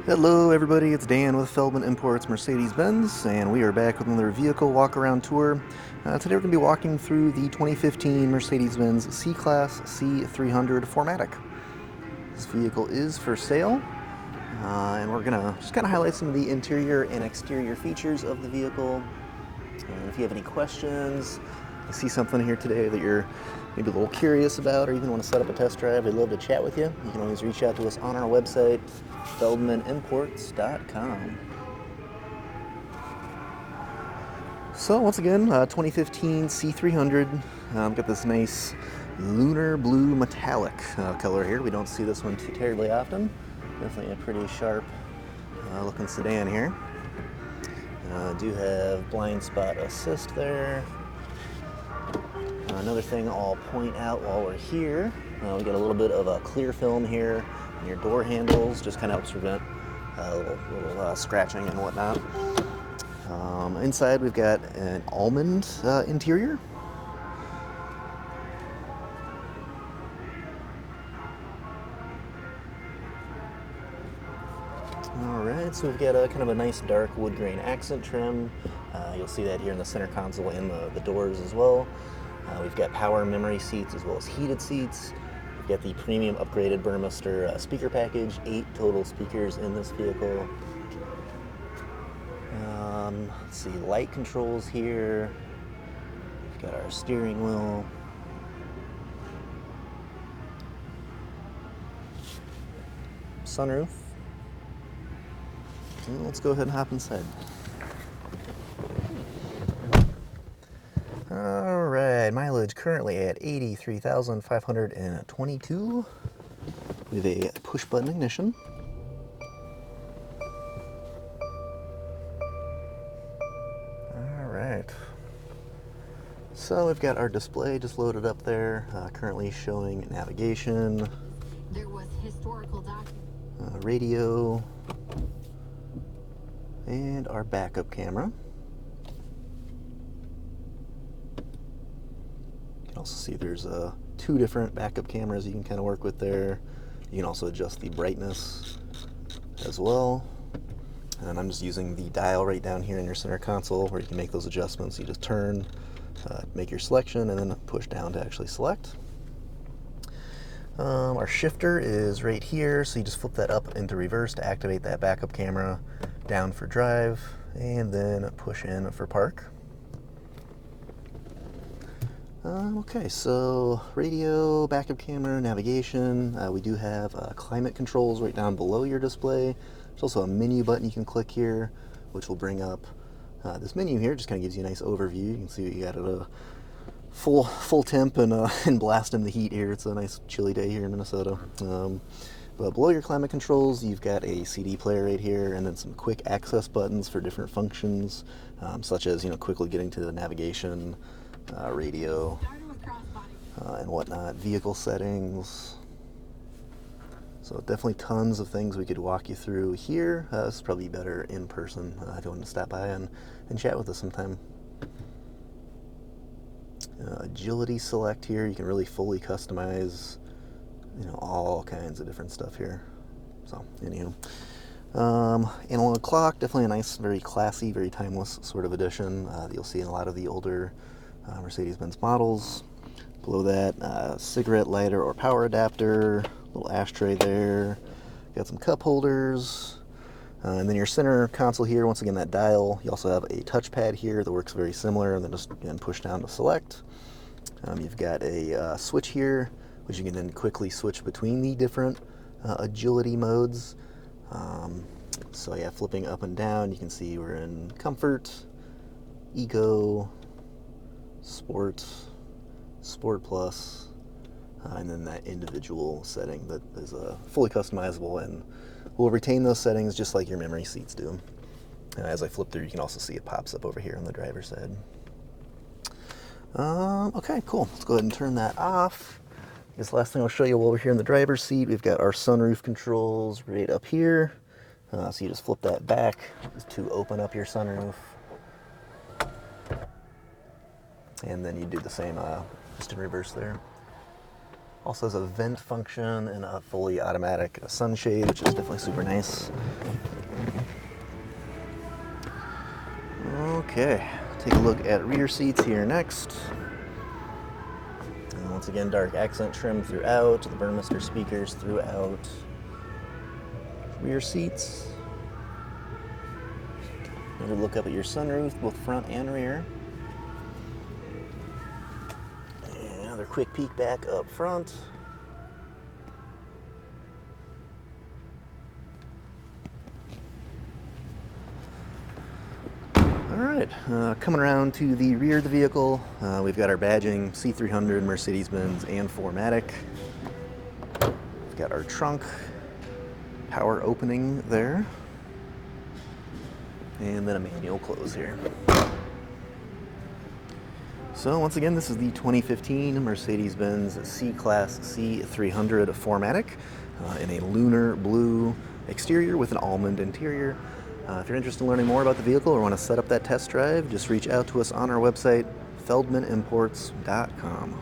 Hello everybody, it's Dan with Feldmann Imports Mercedes-Benz, and we are back with another vehicle walk-around tour. Today we're going to be walking through the 2015 Mercedes-Benz C-Class C300 4MATIC. This vehicle is for sale, and we're going to just kind of highlight some of the interior and exterior features of the vehicle. And if you have any questions, you see something here today that you're maybe a little curious about, or even want to set up a test drive, we'd love to chat with you. You can always reach out to us on our website, feldmanimports.com. So once again, 2015 C300. Got this nice lunar blue metallic color here. We don't see this one too terribly often. Definitely a pretty sharp looking sedan here. Do have blind spot assist there. Another thing I'll point out while we're here, we got a little bit of a clear film here on your door handles, just kind of helps prevent a little scratching and whatnot. Inside we've got an almond interior. Alright, so we've got a kind of a nice dark wood grain accent trim. You'll see that here in the center console and the doors as well. We've got power memory seats as well as heated seats. We've got the premium upgraded Burmester speaker package, 8 total speakers in this vehicle. Let's see, light controls here. We've got our steering wheel. Sunroof. Okay, let's go ahead and hop inside. Alright, mileage currently at 83,522 with a push button ignition. Alright, so we've got our display just loaded up there, currently showing navigation, there was historical radio, and our backup camera. You can also see there's 2 different backup cameras you can kind of work with there. You can also adjust the brightness as well. And I'm just using the dial right down here in your center console where you can make those adjustments. You just turn, make your selection, and then push down to actually select. Our shifter is right here, so you just flip that up into reverse to activate that backup camera, down for drive, and then push in for park. Okay, so radio, backup camera, navigation. We do have climate controls right down below your display. There's also a menu button you can click here, which will bring up this menu here. Just kind of gives you a nice overview. You can see what you got at a full temp and blasting the heat here. It's a nice chilly day here in Minnesota. But below your climate controls, you've got a CD player right here, and then some quick access buttons for different functions, such as quickly getting to the navigation, radio, and whatnot, vehicle settings. So definitely tons of things we could walk you through here. This is probably better in person if you want to stop by and chat with us sometime. Agility select here, you can really fully customize all kinds of different stuff here. So anywho, analog clock, definitely a nice, very classy, very timeless sort of addition that you'll see in a lot of the older Mercedes-Benz models. Below that, cigarette lighter or power adapter, little ashtray there, got some cup holders, and then your center console here, once again that dial. You also have a touchpad here that works very similar, and then just again push down to select. You've got a switch here, which you can then quickly switch between the different agility modes. So yeah, flipping up and down, you can see we're in Comfort, Eco, Sport, Sport Plus, and then that individual setting that is fully customizable and will retain those settings just like your memory seats do. As I flip through, you can also see it pops up over here on the driver's side. Okay, cool. Let's go ahead and turn that off. I guess the last thing I'll show you while we're here in the driver's seat, we've got our sunroof controls right up here. So you just flip that back to open up your sunroof. And then you do the same just in reverse there. Also has a vent function and a fully automatic sunshade, which is definitely super nice. Okay, take a look at rear seats here next. And once again, dark accent trim throughout, the Burmester speakers throughout. Rear seats. Another look up at your sunroof, both front and rear. And another quick peek back up front. Alright, coming around to the rear of the vehicle, we've got our badging, C300, Mercedes-Benz, and 4MATIC. We've got our trunk, power opening there, and then a manual close here. So once again, this is the 2015 Mercedes-Benz C-Class C300 4MATIC in a lunar blue exterior with an almond interior. If you're interested in learning more about the vehicle or want to set up that test drive, just reach out to us on our website, feldmanimports.com.